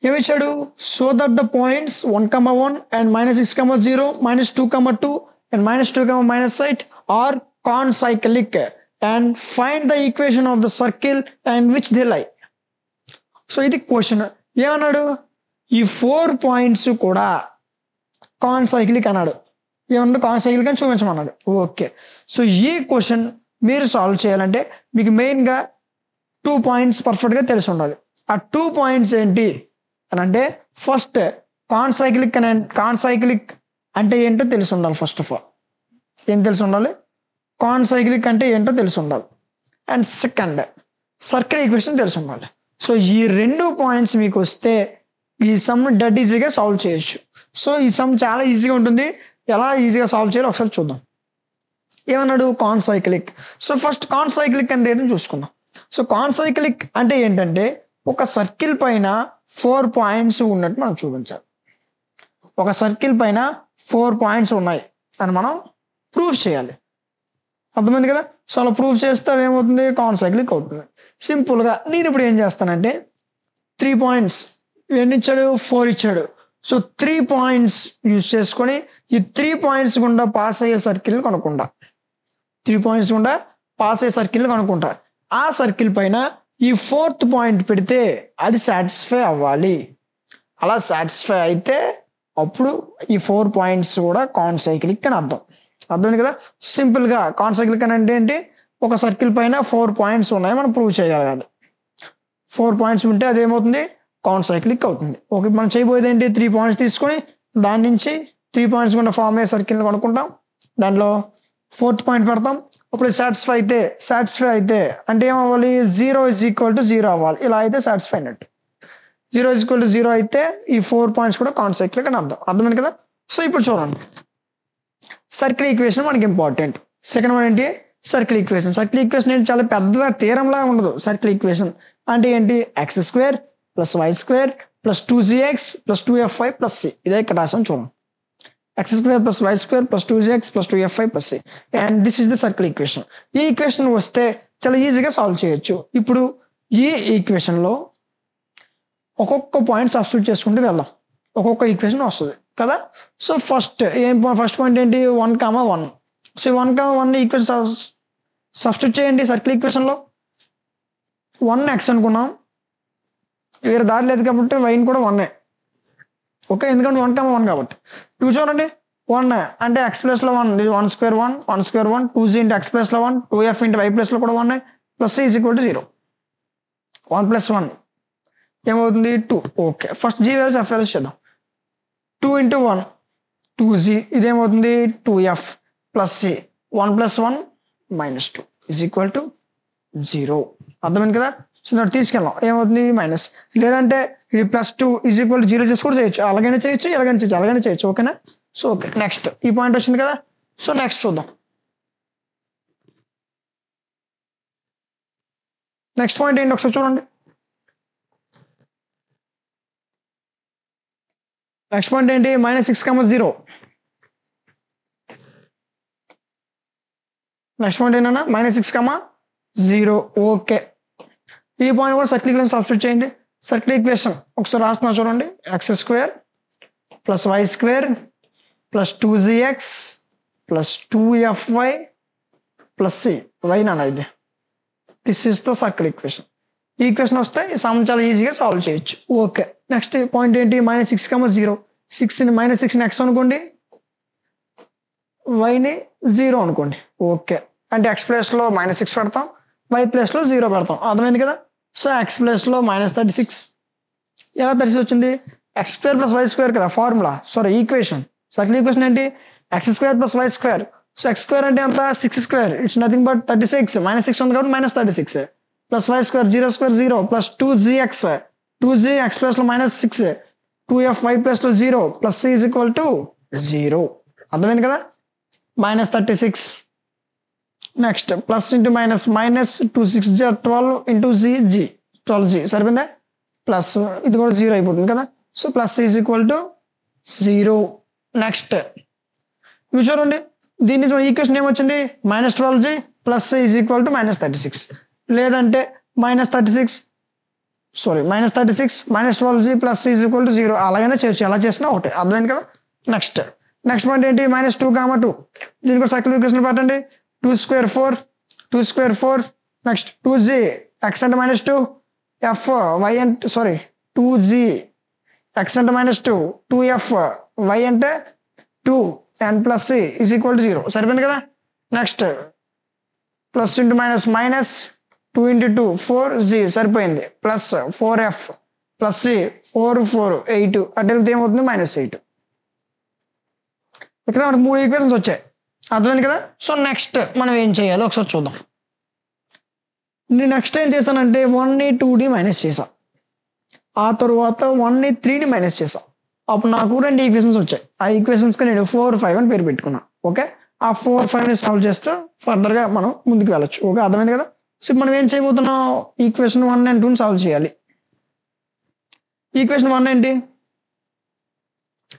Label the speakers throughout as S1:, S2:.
S1: ఏమిచ్చాడు so that the points 1,1 and -6,0 -2,2 and -2, -8 are concyclic and find the equation of the circle and which they lie. So ఇది question. ఏమన్నాడు, ఈ 4 points కూడా concyclic అన్నాడు. ఏమన్నాడు, concyclic అని చూపించమన్నాడు. Okay, so ఈ question మీరు సాల్వ్ చేయాలంటే మీకు మెయిన్గా 2 పాయింట్స్ పర్ఫెక్ట్గా తెలిసి ఉండాలి. ఆ 2 పాయింట్స్ ఏంటి అని అంటే, ఫస్ట్ కాన్సైక్లిక్ అంటే ఏంటో తెలిసి ఉండాలి. ఫస్ట్ ఆఫ్ ఆల్ ఏం తెలిసి ఉండాలి, కాన్సైక్లిక్ అంటే ఏంటో తెలిసి ఉండాలి. అండ్ సెకండ్ సర్కిల్ ఈక్వేషన్ తెలిసి ఉండాలి. సో ఈ 2 పాయింట్స్ మీకు వస్తే ఈ సమ్ డెడ్ ఈజీగా సాల్వ్ చేయొచ్చు. సో ఈ సమ్ చాలా ఈజీగా ఉంటుంది. ఎలా ఈజీగా సాల్వ్ చేయాలో ఒకసారి చూద్దాం. ఏమన్నాడు, కాన్సైక్లిక్. సో ఫస్ట్ కాన్సైక్లిక్ అంటే ఏంటో చూసుకుందాం. సో కాన్సైక్లిక్ అంటే ఏంటంటే, ఒక సర్కిల్ పైన 4 పాయింట్స్ ఉన్నట్టు మనం చూపించాలి. ఒక సర్కిల్ పైన 4 పాయింట్స్ ఉన్నాయి అని మనం ప్రూవ్ చేయాలి. అర్థమైంది కదా. సో అలా ప్రూవ్ చేస్తే ఏమవుతుంది, కాన్సైక్లిక్ అవుతుంది. సింపుల్గా నేను ఇప్పుడు ఏం చేస్తానంటే, 3 పాయింట్స్ ఎన్ని ఇచ్చాడు, 4 ఇచ్చాడు. సో 3 పాయింట్స్ యూజ్ చేసుకొని ఈ 3 పాయింట్స్ గుండా పాస్ అయ్యే సర్కిల్ని కనుక్కుంటా. 3 పాయింట్స్ గుండా పాస్ అయ్యే సర్కిల్ని కనుక్కుంటా. ఆ సర్కిల్ పైన ఈ 4th పాయింట్ పెడితే అది సాటిస్ఫై అవ్వాలి. అలా సాటిస్ఫై అయితే అప్పుడు ఈ 4 పాయింట్స్ కూడా కాన్సైక్లిక్ అని అర్థం. అర్థమైంది కదా. సింపుల్గా కాన్సైక్లిక్ అని అంటే ఏంటి, ఒక సర్కిల్ పైన 4 పాయింట్స్ ఉన్నాయి మనం ప్రూవ్ చేయగలగాలి. 4 పాయింట్స్ ఉంటే అదేమవుతుంది, కాన్సైక్లిక్ అవుతుంది. ఓకే, మనం చేయబోయేది ఏంటి, 3 పాయింట్స్ తీసుకొని దాని నుంచి 3 పాయింట్స్ కూడా ఫామ్ అయ్యే సర్కిల్ని కనుక్కుంటాం. దాంట్లో 4th పాయింట్ పెడతాం. అప్పుడు సాటిస్ఫై అయితే అంటే ఏమవ్వాలి, 0 = 0 అవ్వాలి. ఇలా అయితే సాటిస్ఫై అయినట్టు. 0 = 0 అయితే ఈ 4 పాయింట్స్ కూడా కాన్సైక్లిక్ అని అర్థం. అర్థమైంది కదా. సో ఇప్పుడు చూడండి, సర్కిల్ ఈక్వేషన్ మనకి ఇంపార్టెంట్. సెకండ్ వన్ ఏంటి, సర్కిల్ ఈక్వేషన్. సర్కిల్ ఈక్వేషన్ ఏంటి, చాలా పెద్దగా తీరంలా ఉండదు. సర్కిల్ ఈక్వేషన్ అంటే ఏంటి, x² + y² + 2gx + 2fy + c. ఇదే ఇక్కడ రాసాం చూడండి, x² + y² + 2gx + 2fy + c. And this is the circle equation. ఈ ఈక్వేషన్ వస్తే చాలా ఈజీగా సాల్వ్ చేయొచ్చు. ఇప్పుడు ఈ ఈక్వేషన్లో ఒక్కొక్క పాయింట్ సబ్స్టిట్యూట్ చేసుకుంటూ వెళ్దాం. ఒక్కొక్క ఈక్వేషన్ వస్తుంది కదా. సో ఫస్ట్ పాయింట్ ఏంటి, 1,1. సో 1,1 ఈక్వేషన్ సబ్స్టిట్యూట్ చేయండి సర్కిల్ ఈక్వేషన్లో. 1x అనుకున్నాం, వేరే దారి లేదు కాబట్టి వైన్ కూడా 1. ఓకే, ఎందుకంటే 1,1 కాబట్టి. 2 చూడండి, 1 అంటే x ప్లేస్లో 1, 1² 1, 1² 1, 2g × x ప్లేస్లో 1, 2f × y ప్లేస్లో కూడా 1, + c = 0. 1 + 1 ఏమవుతుంది, 2. Okay, first g values f values చేద్దాం. 2 × 1 2g, ఇదేమవుతుంది 2f + c. 1 + 1 -2 = 0. అర్థమైంది కదా. సో దాన్ని తీసుకెళ్ళాం, ఏమవుతుంది మైనస్. లేదంటే ఇది +2 = 0 చేసి కూడా చేయొచ్చు. అలాగైనా చేయొచ్చు, అలాగైనా చేయొచ్చు. ఓకేనా. సో ఓకే, నెక్స్ట్ ఈ పాయింట్ వచ్చింది కదా. సో నెక్స్ట్ చూద్దాం. నెక్స్ట్ పాయింట్ ఏంటి ఒకసారి చూడండి. నెక్స్ట్ పాయింట్ ఏంటి, -6,0. నెక్స్ట్ పాయింట్ ఏంటన్నా, -6,0. ఓకే, ఈ పాయింట్ కూడా సర్కిల్ ఈక్వేషన్ సబ్స్టిట్యూట్ చేయండి. సర్కిల్ ఈక్వేషన్ ఒకసారి రాస్తున్నా చూడండి, x² + y² + 2gx + 2fy + c. y నాన్న ఇది. This is the circle equation. ఈ ఈక్వేషన్ వస్తే ఈ సమ్ చాలా ఈజీగా సాల్వ్ చేయొచ్చు. ఓకే, నెక్స్ట్ పాయింట్ ఏంటి, -6,0. 6ని x అనుకోండి, వైని 0 అనుకోండి. ఓకే, అంటే x ప్లేస్లో -6 పెడతాం, y ప్లేస్లో 0 పెడతాం. అర్థమైంది కదా. సో x ప్లేస్లో -36. ఎలా 36 వచ్చింది, x² + y² కదా formula, sorry equation. Circle equation ఏంటి, x² + y². సో x² అంటే ఎంత, 6². It's nothing but 36. -6 ఉంది కాబట్టి -36 + y² 0² 0 + 2gx. 2g x ప్లేస్లో -6, 2f y ప్లేస్లో 0 + c = 0. అర్థమైంది కదా. -36 next plus into minus, -2 6 12 × g 12g సరిపోయిందా. ప్లస్ ఇది కూడా 0 అయిపోతుంది కదా. సో + = 0. నెక్స్ట్ ఇవి చూడండి, దీన్ని ఈక్వేషన్ ఏమొచ్చింది, -12g + c = -36. లేదంటే -36 sorry -36 -12g plus c is equal to 0. అలాగైనా చేయొచ్చు, ఎలా చేసినా ఒకటి, అర్థమైంది కదా. నెక్స్ట్ పాయింట్ ఏంటి, -2, 2. దీనికి కూడా సర్కిల్ ఈక్వేషన్ పెట్టండి. 2 4 నెక్స్ట్ 2g x అంటే -2 f y అంటే 2g x అంటే -2 2f y అంటే 2 and plus c is equal to 0. సరిపోయింది కదా. Next plus into minus 2 into 2 4g సరిపోయింది, ప్లస్ 4f ప్లస్ c 4 8 అంటే ఏమవుతుంది -8. ఇక్కడ మనకు 3 ఈక్వేషన్స్ వచ్చాయి, అర్థమైంది కదా. సో నెక్స్ట్ మనం ఏం చేయాలో ఒకసారి చూద్దాం. నేను నెక్స్ట్ ఏం చేశానంటే 1ని 2d మైనస్ చేసా, ఆ తర్వాత 1ని 3ని మైనస్ చేసా. అప్పుడు నాకు 2 ఈక్వేషన్స్ వచ్చాయి. ఆ ఈక్వేషన్స్కి నేను 4 5 అని పేరు పెట్టుకున్నా. ఓకే, ఆ 4 5ని సాల్వ్ చేస్తే ఫర్దర్గా మనం ముందుకు వెళ్ళొచ్చు. ఓకే, అర్థమైంది కదా. సో మనం ఏం చేయబోతున్నాం, ఈక్వేషన్ 1 and 2ని సాల్వ్ చేయాలి. ఈక్వేషన్ 1 ఏంటి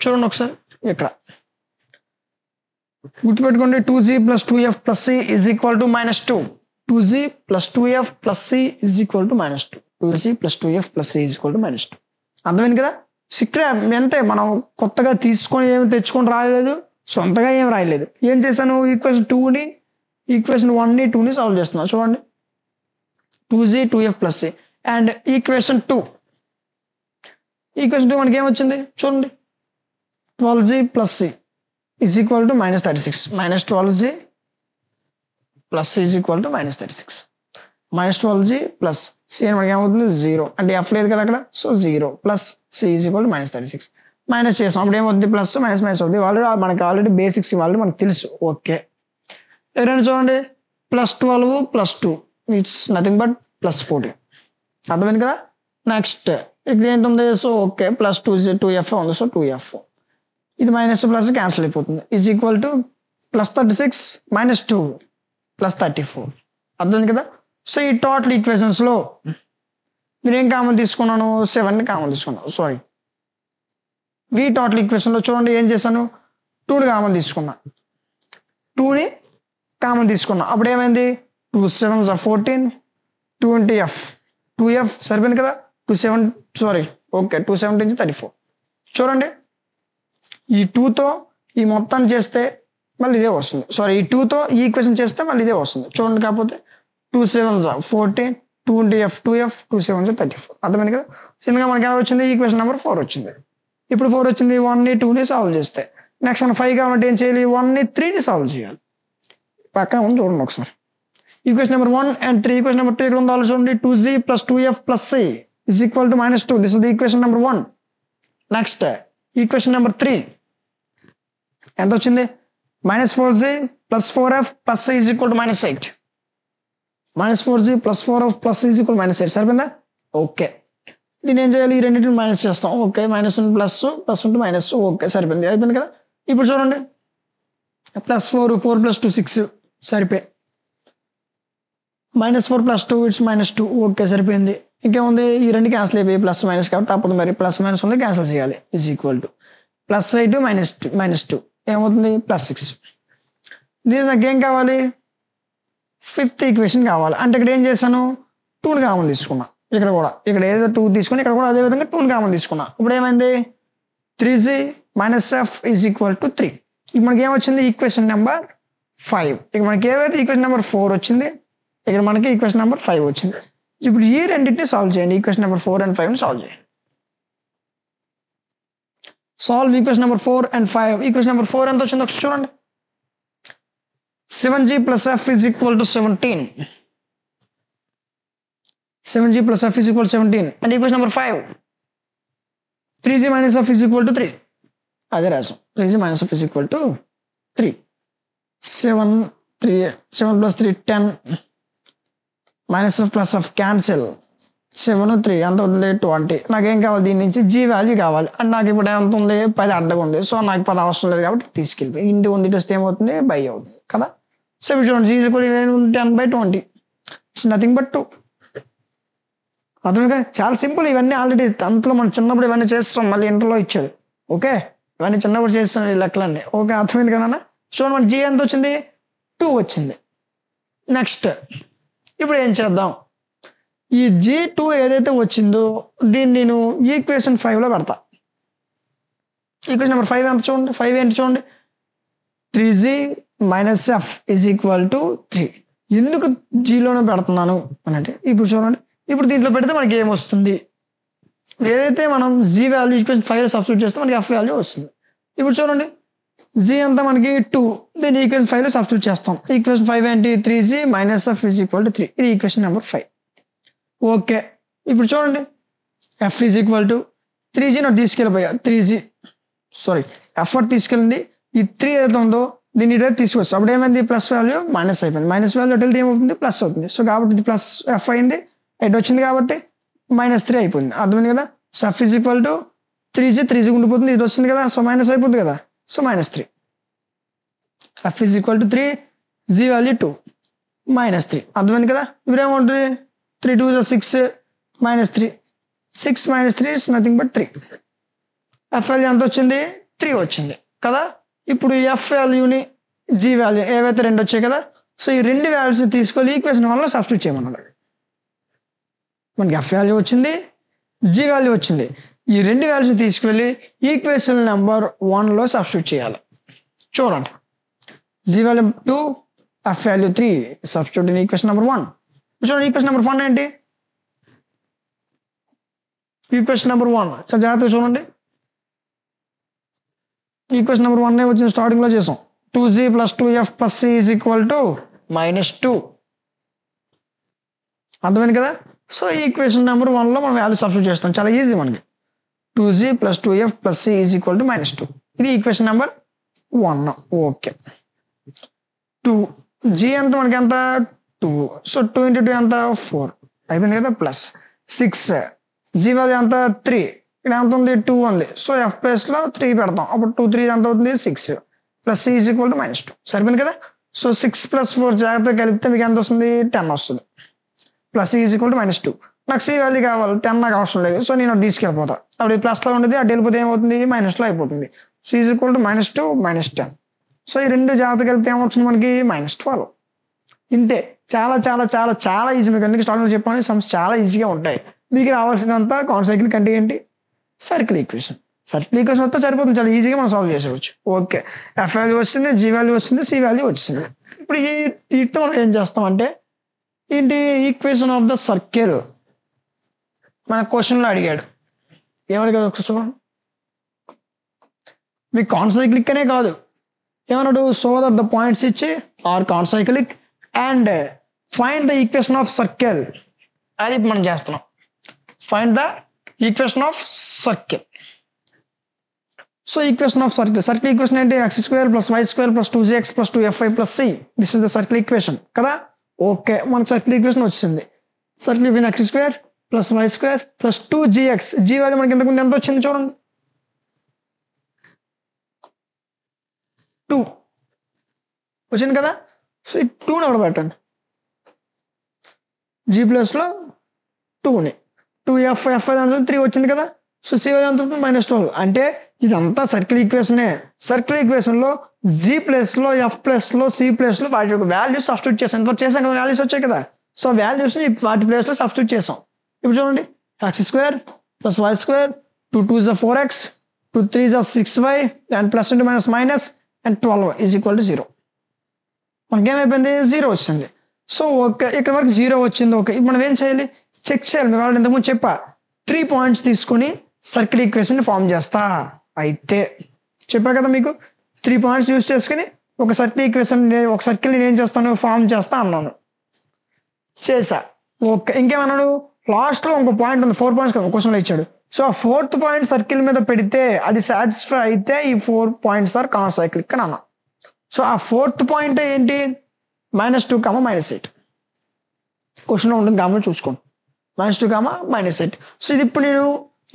S1: చూడండి ఒకసారి, ఇక్కడ గుర్తుపెట్టుకోండి. 2g plus 2f plus c is equal to -2. 2g plus 2f plus c is equal to -2. 2g plus 2f plus c is equal to -2. అర్థమైంది కదా. ఇక్కడ అంటే మనం కొత్తగా తీసుకొని ఏమి తెచ్చుకొని రాయలేదు, సొంతగా ఏం రాయలేదు. ఏం చేశాను, ఈక్వేషన్ 1ని 2ని సాల్వ్ చేస్తున్నాను. చూడండి 2g 2f plus c and equation 2 మనకి ఏమొచ్చింది చూడండి, 12g plus c is equal to -36. -12g plus c is equal to -36. -12g plus c అని మనకి ఏమవుతుంది 0, అంటే f లేదు కదా అక్కడ. So 0 plus c is equal to -36. Minus చేసాం, అప్పుడు ఏమవుతుంది ప్లస్ మైనస్ అవుతుంది. మనకి ఆల్రెడీ బేసిక్స్ ఇవాళ మనకు తెలుసు. ఓకే, ఎవరైనా చూడండి +12 + 2 ఇట్స్ నథింగ్ బట్ +14. అర్థమైంది కదా. నెక్స్ట్ ఇక్కడ ఏంటుంది, సో ఓకే +2f ఉంది, సో 2f ఇది మైనస్ ప్లస్ క్యాన్సిల్ అయిపోతుంది. Is equal to +36 - 2 +34. అర్థమైంది కదా. సో ఈ టోటల్ ఈక్వేషన్స్లో నేను ఏం కామన్ తీసుకున్నాను, 7ని కామన్ తీసుకున్నాను. సారీ, ఈ టోటల్ ఈక్వేషన్లో చూడండి ఏం చేశాను, 2ని కామన్ తీసుకున్నా. 2ని కామన్ తీసుకున్నా, అప్పుడు ఏమైంది 2 7s are 14, 2f 2f సరిపోయింది కదా. 2 17 34. చూడండి ఈ 2తో ఈ మొత్తాన్ని చేస్తే మళ్ళీ ఇదే వస్తుంది. సారీ, ఈ 2తో ఈ ఈక్వేషన్ చేస్తే మళ్ళీ ఇదే వస్తుంది. చూడండి, కాకపోతే 2 7s are 14, 2f 2 7s are 34. అర్థమైంది కదా. చిన్నగా మనకి ఎలా వచ్చింది, ఈక్వేషన్ నెంబర్ 4 వచ్చింది. ఇప్పుడు 4 వచ్చింది, 1ని 2ని సాల్వ్ చేస్తే. నెక్స్ట్ మనం 5 కావాలంటే ఏం చేయాలి, 1ని 3ని సాల్వ్ చేయాలి. పక్కన ఉంది చూడండి ఒకసారి, equation number 1 and 3. Equation number 2 ఇక్కడ ఉందో చూడండి, 2g plus 2f plus c is equal to -2. This is the equation number 1. Next equation number 3 ఎంత వచ్చింది, -4g plus 4f plus c is equal to -8. -4g plus 4f plus c is equal -8. సరిపోయిందా. Okay, దీన్ని ఏం చేయాలి, ఈ రెండింటిని minus చేస్తాం. Okay, -1 plus ఉంటే మైనస్. ఓకే, సరిపోయింది, అయిపోయింది కదా. ఇప్పుడు చూడండి +4 4 + 2 6 సరిపోయి, -4 + 2 ఇట్స్ -2. ఓకే, సరిపోయింది. ఇంకేముంది, ఈ రెండు క్యాన్సిల్ అయిపోయి ప్లస్ మైనస్ కాబట్టి తప్పదు, మరి ప్లస్ మైనస్ ఉంది క్యాన్సిల్ చేయాలి. ఈజ్ ఈక్వల్ టు +8 -2 ఏమవుతుంది +6. దీని నాకు ఏం కావాలి, 5th ఈక్వేషన్ కావాలి. అంటే ఇక్కడ ఏం చేశాను, 2ని కామన్ తీసుకున్నా. ఇక్కడ కూడా ఇక్కడ ఏదో 2 తీసుకుని ఇక్కడ కూడా అదే విధంగా 2ని కామన్ తీసుకున్నా. ఇప్పుడు ఏమైంది, 3g - f is equal to 3. ఇక్కడ మనకి ఏమొచ్చింది, ఈక్వేషన్ నెంబర్ 5. ఇక్కడ మనకి ఏవైతే ఈక్వేషన్ నెంబర్ 4 వచ్చింది, ఇక్కడ మనకి ఈక్వేషన్ నెంబర్ 5 వచ్చింది. ఇప్పుడు ఈ రెండింటిని సాల్వ్ చేయండి, ఈక్వేషన్ నెంబర్ 4 and 5ని సాల్వ్ చేయండి. Solve equation number 4 and 5. Equation number 4 ఎంత వచ్చిందో ఒకసారి చూడండి, 7g plus f is equal to 17. 7g plus f is equal to 17. And equation number 5, 3g minus f is equal to 3. అదే రాసాం, 3g minus f is equal to 3. 7 + 3 10 -f plus f cancel, 7 3 ఎంత అవుతుంది 20. నాకేం కావాలి, దీని నుంచి g value కావాలి. And నాకు ఇప్పుడు ఎంత ఉంది, 10 అడ్డగా ఉంది. సో నాకు 10 అవసరం లేదు కాబట్టి తీసుకెళ్ళిపోయి ఇంటి ఉంది, ఇటు వస్తే ఏమవుతుంది బై అవుతుంది కదా. సో ఇప్పుడు చూడండి, g equal 10/20 it's nothing but 2. అర్థం కదా, చాలా సింపుల్. ఇవన్నీ ఆల్రెడీ అంతలో మనం చిన్నప్పుడు ఇవన్నీ చేస్తాం, మళ్ళీ ఇంటర్లో ఇచ్చాడు. ఓకే, ఇవన్నీ చిన్నప్పుడు చేస్తాం ఈ లెక్కలన్నీ. ఓకే, అర్థమైంది కదా. చూడండి మన g ఎంత వచ్చింది, 2 వచ్చింది. నెక్స్ట్ ఇప్పుడు ఏం చేద్దాం, ఈ G2 ఏదైతే వచ్చిందో దీన్ని నేను ఈక్వేషన్ 5లో పెడతా. ఈక్వేషన్ నెంబర్ 5 ఎంత చూడండి, 5 ఏంటి చూడండి, 3z minus F is equal to 3. ఎందుకు జీలోనే పెడుతున్నాను అని అంటే ఇప్పుడు చూడండి, ఇప్పుడు దీంట్లో పెడితే మనకి ఏమొస్తుంది, ఏదైతే మనం జీ వాల్యూ ఈక్వేషన్ 5లో సబ్స్టిట్యూట్ చేస్తే మనకి ఎఫ్ వాల్యూ వస్తుంది. ఇప్పుడు చూడండి జీ అంతా మనకి 2, దీన్ని ఈక్వేషన్ 5లో సబ్స్టిట్యూట్ చేస్తాం. ఈక్వేషన్ 5 ఏంటి, 3z minus F is equal to 3. ఇది ఈక్వేషన్ నెంబర్ 5. ఓకే, ఇప్పుడు చూడండి F is equal to 3z నాకు తీసుకెళ్ళిపోయా, 3z సారీ ఎఫ్ తీసుకెళ్ళింది, ఈ 3 ఏదైతే ఉందో దీన్ని ఇటు తీసుకొచ్చి అప్పుడు ఏమైంది, ప్లస్ వాల్యూ మైనస్ అయిపోయింది, మైనస్ వాల్యూ అటు వెళ్తే ఏమవుతుంది, ప్లస్ అవుతుంది. సో కాబట్టి ఇది ప్లస్ ఎఫ్ అయింది, ఎటు వచ్చింది కాబట్టి -3 అయిపోయింది. అర్థమైంది కదా. So F is equal to 3z ఉండిపోతుంది, ఇది వస్తుంది కదా, సో మైనస్ అయిపోతుంది కదా, so -3. F is equal to 3, G value 2, -3. అర్థమైంది కదా. ఇప్పుడు ఏమవుతుంది, 3 2 6 -3, 6 - 3 is nothing but 3. F value ఎంత వచ్చింది, 3 వచ్చింది కదా. ఇప్పుడు ఎఫ్ వాల్యూని జీ వాల్యూ ఏవైతే 2 వచ్చాయి కదా, సో ఈ 2 వాల్యూస్ తీసుకొని ఈక్వేషన్ 1లో సబ్స్టిట్యూట్ చేయమన్నాడు. మనకి ఎఫ్ వాల్యూ వచ్చింది, జీ వాల్యూ వచ్చింది, ఈ 2 వాల్యూస్ తీసుకెళ్ళి ఈక్వేషన్ నెంబర్ 1లో సబ్స్టిట్యూట్ చేయాలి. చూడండి G value 2, F value 3, substitute in equation number 1. చూడండి ఈక్వేషన్ నెంబర్ 1 ఏంటి, ఈక్వేషన్ నెంబర్ 1 చాలా జాగ్రత్తగా చూడండి. ఈక్వేషన్ నెంబర్ 1 వచ్చింది, స్టార్టింగ్ లో చేసాం. 2z + 2f + c is equal to -2. అర్థమైంది కదా. సో ఈక్వేషన్ నెంబర్ 1లో మనం వాల్యూ సబ్స్టిట్యూట్ చేస్తాం, చాలా ఈజీ మనకి. 2z + 2f + c is equal to -2. ఇది ఈక్వేషన్ నెంబర్ 1. ఓకే, 2 g ఎంత మనకి ఎంత 2, సో 2 × 2 ఎంత 4 అయిపోయింది కదా, ప్లస్ 6 g వాల్యూ ఎంత 3, ఇక్కడ ఎంత ఉంది 2 ఉంది, సో ఎఫ్ ప్లేస్లో 3 పెడతాం, అప్పుడు 2 3 ఎంత అవుతుంది 6 + c ఈజ్ ఈక్వల్ టు -2. సరిపోయింది కదా. సో 6 + 4 జాగ్రత్తగా కలిపితే మీకు ఎంత వస్తుంది, 10 వస్తుంది, ప్లస్ ఈజ్ ఈక్వల్ టు -2. నాకు సి వాల్యూ కావాలి, 10 నాకు అవసరం లేదు, సో నేను తీసుకెళ్ళిపోతా, అప్పుడు ప్లస్లో ఉండేది అటు వెళ్ళిపోతే ఏమవుతుంది, మైనస్లో అయిపోతుంది. So is equal to -2 -10. So ఈ 2 జాగ్రత్త కలిపితే ఏమవుతుంది మనకి -12. ఇంతే, చాలా చాలా చాలా చాలా ఈజీ. మీకు ఎందుకు స్టార్టింగ్లో చెప్పాను, సమ్స్ చాలా ఈజీగా ఉంటాయి. మీకు రావాల్సిందంతా కాన్ సైకిల్ కంటే ఏంటి, సర్కిల్ ఈక్వేషన్. సర్కిల్ ఈక్వేషన్ వస్తే సరిపోతుంది, చాలా ఈజీగా మనం సాల్వ్ చేసేవచ్చు. ఓకే, ఎఫ్ వాల్యూ వచ్చింది, జీ వాల్యూ వచ్చింది, సి వాల్యూ వచ్చింది. ఇప్పుడు వీటితో మనం ఏం చేస్తామంటే ఏంటి, ఈక్వేషన్ ఆఫ్ ద సర్కిల్ మన క్వశ్చన్లో అడిగాడు. ఏమడిగాడు ఒకసారి చూడండి. మీకు కాన్ సైక్లిక్ అనే కాదు, ఏమన్నాడు, సో దట్ ద పాయింట్స్ ఇచ్చి are concyclic and find the equation of circle. అది మనం చేస్తున్నాం, find the equation of circle. So equation of circle, circle equation ఏంటి, x² + y² + 2gx + 2fy + c. This is the circle equation కదా. Okay, మనకు circle equation వచ్చింది. Circle equation x² + y² + 2gx, g value మనకి ఇంతకుముందు ఎంత వచ్చింది చూడండి, 2 వచ్చింది కదా. సో ఈ 2ని అక్కడ పెట్టండి, g ప్లస్లో 2ని 2f 3 వచ్చింది కదా. సో సి వాల్యూ ఎంత వస్తుంది, -12. అంటే ఇదంతా సర్కిల్ ఈక్వేషనే. సర్కిల్ ఈక్వేషన్లో జీ ప్లేస్లో, ఎఫ్ ప్లేస్లో, సి ప్లేస్లో వాటి యొక్క వాల్యూస్ సబ్స్టిట్యూట్ చేసాం. ఇంత చేసాం కదా, వాల్యూస్ వచ్చాయి కదా. సో వాల్యూస్ని వాటి ప్లేస్లో సబ్స్టిట్యూట్ చేసాం. ఇప్పుడు చూడండి x² + y² 2 2 is 4x 2 3 is 6y and plus into minus and 12 is equal to 0. మనకేమైపోయింది, 0 వచ్చింది. సో ఓకే, ఇక్కడ వరకు 0 వచ్చింది. ఓకే, ఇప్పుడు మనం ఏం చేయాలి, చెక్ చేయాలి. మీకు వాళ్ళు ఇంతకుముందు చెప్పా, 3 పాయింట్స్ తీసుకొని సర్కిల్ ఈక్వేషన్ ఫామ్ చేస్తా. అయితే చెప్పా కదా మీకు, 3 పాయింట్స్ యూజ్ చేసుకుని ఒక సర్కిల్ ఈక్వేషన్, ఒక సర్కిల్ నేను ఏం చేస్తాను, ఫామ్ చేస్తా అన్నాను, చేసా. ఓకే, ఇంకేమన్నాడు, లాస్ట్లో ఇంకో పాయింట్ ఉంది, 4 పాయింట్స్ క్వశ్చన్లో ఇచ్చాడు. సో ఆ 4th పాయింట్ సర్కిల్ మీద పెడితే అది సాటిస్ఫై అయితే ఈ 4 పాయింట్స్ ఆర్ కాన్ సైక్లిక్ అని అన్నా. సో ఆ 4th పాయింట్ ఏంటి, -2, -8. క్వశ్చన్లో ఉంటుంది కాబట్టి చూసుకోండి, -2, -8. సో ఇది ఇప్పుడు నేను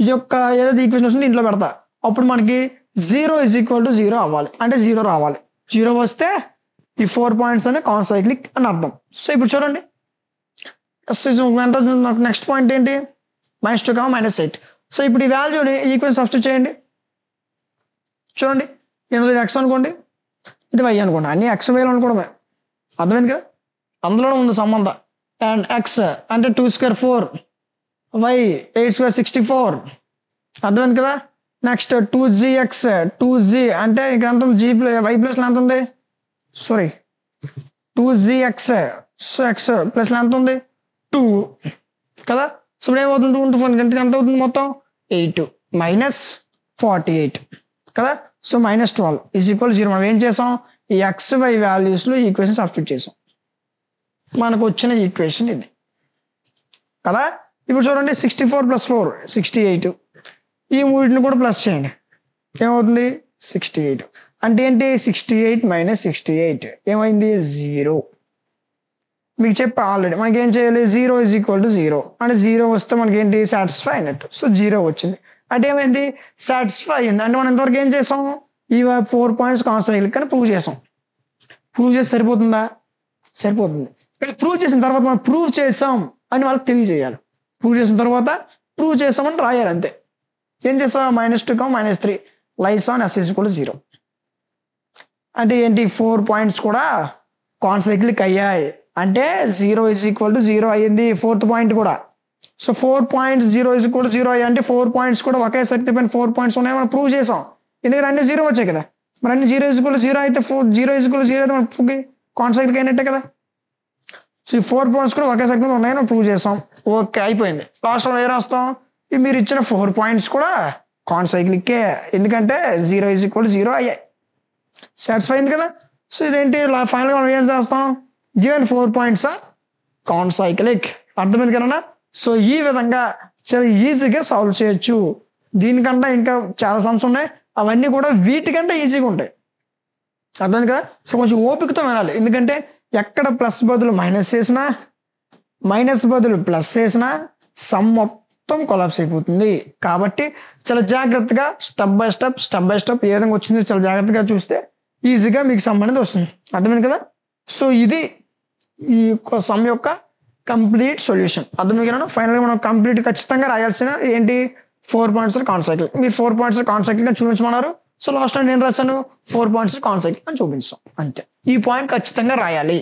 S1: ఈ యొక్క ఏదైతే ఈక్వేషన్ వస్తుంది ఇంట్లో పెడతా. అప్పుడు మనకి 0 is equal to 0 అవ్వాలి, అంటే 0 రావాలి. 0 వస్తే ఈ 4 పాయింట్స్ అనే కాన్ సైక్లిక్ అని అర్థం. సో ఇప్పుడు చూడండి, నాకు నెక్స్ట్ పాయింట్ ఏంటి, -2, -8. సో ఇప్పుడు ఈ వాల్యూని ఈక్వేషన్ సబ్స్టిట్యూట్ చేయండి. చూడండి, ఇందులో ఇది x అనుకోండి, ఇది y అనుకోండి, అన్ని x వేలు అనుకోవడమే. అర్థమైంది కదా, అందులోనే ఉంది సంబంధం. అండ్ ఎక్స్ అంటే 2 స్క్వేర్ 4, వై 8 స్క్వేర్ 64. అర్థమైంది కదా. నెక్స్ట్ 2gx 2g అంటే ఇక్కడ ఎంత ఉంది, జీ వై ప్లస్ ఎంత ఉంది, sorry 2gx, so X plus ఎంత ఉంది 2 కదా. సో ఇప్పుడు ఏమవుతుంది 2 4 గంటకి ఎంత అవుతుంది మొత్తం 8 మైనస్ 48 కదా. So -12 is equal 0. మనం ఏం చేసాం, ఈ ఎక్స్ వై వాల్యూస్లో ఈక్వేషన్ సబ్స్టిట్యూట్ చేసాం, మనకు వచ్చిన ఈక్వేషన్ ఇది కదా. ఇప్పుడు చూడండి 64 + 4 68, ఈ మూడింటిని కూడా ప్లస్ చేయండి, ఏమవుతుంది 68. అంటే ఏంటి 68 - 68 ఏమైంది 0. మీకు చెప్పా ఆల్రెడీ, మనకి ఏం చేయాలి 0 = 0 అంటే 0 వస్తే మనకి ఏంటి సాటిస్ఫై అయినట్టు. సో 0 వచ్చింది అంటే ఏమైంది సాటిస్ఫై అయింది. అంటే మనం ఎంతవరకు ఏం చేసాం, ఈ 4 పాయింట్స్ కాన్స్టెంట్ కానీ ప్రూవ్ చేసాం. ప్రూవ్ చేసి సరిపోతుందా, సరిపోతుంది. ప్రూవ్ చేసిన తర్వాత మనం ప్రూవ్ చేసాం అని వాళ్ళకి తెలియజేయాలి. ప్రూవ్ చేసిన తర్వాత ప్రూవ్ చేసామని రాయాలి అంతే. ఏం చేస్తాం -2, -3 లైస్ ఆన్ s = 0. అంటే ఏంటి 4 పాయింట్స్ కూడా కాన్సైక్లిక్ అయ్యాయి అంటే 0 = 0 అయ్యింది 4th పాయింట్ కూడా. సో 4 పాయింట్స్ 0 = 0 అయ్యాయి అంటే 4 పాయింట్స్ కూడా ఒకే శక్తి పైన 4 పాయింట్స్ ఉన్నాయి మనం ప్రూవ్ చేసాం. ఎందుకంటే అన్ని 0 వచ్చాయి కదా. మరి అన్ని 0 = 0 అయితే 0 = 0 అయితే మనకి కాన్సైక్లిక్ అయినట్టే కదా. సో ఈ 4 పాయింట్స్ కూడా ఒకే శక్తి ఉన్నాయని మనం ప్రూవ్ చేసాం. ఓకే అయిపోయింది. లాస్ట్లో ఏ రాస్తాం, మీరు ఇచ్చిన 4 పాయింట్స్ కూడా కాన్సైక్లిక్కే, ఎందుకంటే 0 = 0 అయ్యాయి, సాటిస్ఫై అయింది కదా. సో ఇదేంటి ఫైనల్గా మనం ఏం చేస్తాం, గివెన్ 4 పాయింట్స్ ఆర్ కాన్సైక్లిక్. అర్థమైంది కదా. సో ఈ విధంగా చాలా ఈజీగా సాల్వ్ చేయొచ్చు. దీనికంటే ఇంకా చాలా సమ్స్ ఉన్నాయి, అవన్నీ కూడా వీటికంటే ఈజీగా ఉంటాయి. అర్థమైంది కదా. సో కొంచెం ఓపికతో వినాలి, ఎందుకంటే ఎక్కడ ప్లస్ బదులు మైనస్ చేసినా, మైనస్ బదులు ప్లస్ చేసినా సమ్ మొత్తం కొలాప్స్ అయిపోతుంది. కాబట్టి చాలా జాగ్రత్తగా స్టెప్ బై స్టెప్ ఏ విధంగా వచ్చిందో చాలా జాగ్రత్తగా చూస్తే ఈజీగా మీకు సమ్ అనేది వస్తుంది. అర్థమైంది కదా. సో ఇది ఈ సమ్ యొక్క కంప్లీట్ సొల్యూషన్. అర్థమైంది కదా. ఫైనల్గా మనం కంప్లీట్ ఖచ్చితంగా రాయాల్సిన ఏంటి 4 పాయింట్స్ కాన్సైక్లిక్. మీరు 4 పాయింట్స్ కాన్సైక్లిక్ అని చూపించమన్నారు. సో లాస్ట్ టైం నేను రాశాను 4 పాయింట్స్ కాన్సైక్లిక్ అని చూపించాం అంతే. ఈ పాయింట్ ఖచ్చితంగా రాయాలి.